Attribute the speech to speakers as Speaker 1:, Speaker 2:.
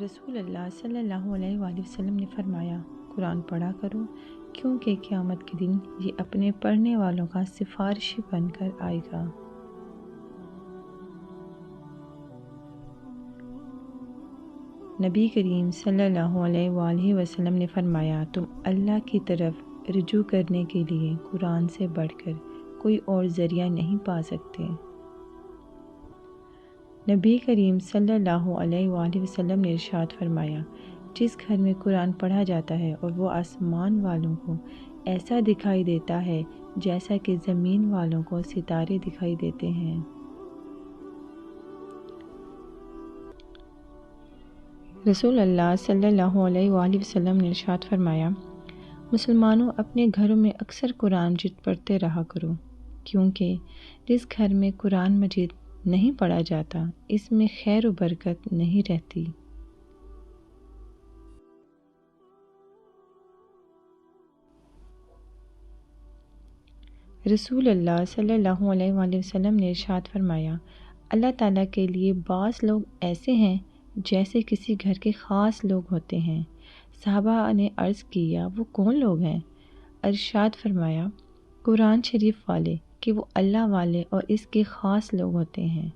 Speaker 1: رسول اللہ صلی اللہ علیہ وآلہ وسلم نے فرمایا، قرآن پڑھا کرو کیونکہ قیامت کے دن یہ اپنے پڑھنے والوں کا سفارشی بن کر آئے گا۔ نبی کریم صلی اللہ علیہ وآلہ وسلم نے فرمایا، تم اللہ کی طرف رجوع کرنے کے لیے قرآن سے بڑھ کر کوئی اور ذریعہ نہیں پا سکتے۔ نبی کریم صلی اللہ علیہ وآلہ وسلم نے ارشاد فرمایا، جس گھر میں قرآن پڑھا جاتا ہے اور وہ آسمان والوں کو ایسا دکھائی دیتا ہے جیسا کہ زمین والوں کو ستارے دکھائی دیتے ہیں۔ رسول اللہ صلی اللہ علیہ وآلہ وسلم نے ارشاد فرمایا، مسلمانوں اپنے گھروں میں اکثر قرآن مجید پڑھتے رہا کرو، کیونکہ جس گھر میں قرآن مجید نہیں پڑھا جاتا اس میں خیر و برکت نہیں رہتی۔ رسول اللہ صلی اللہ علیہ وآلہ وسلم نے ارشاد فرمایا، اللہ تعالیٰ کے لیے بعض لوگ ایسے ہیں جیسے کسی گھر کے خاص لوگ ہوتے ہیں۔ صحابہ نے عرض کیا، وہ کون لوگ ہیں؟ ارشاد فرمایا، قرآن شریف والے، کہ وہ اللہ والے اور اس کے خاص لوگ ہوتے ہیں۔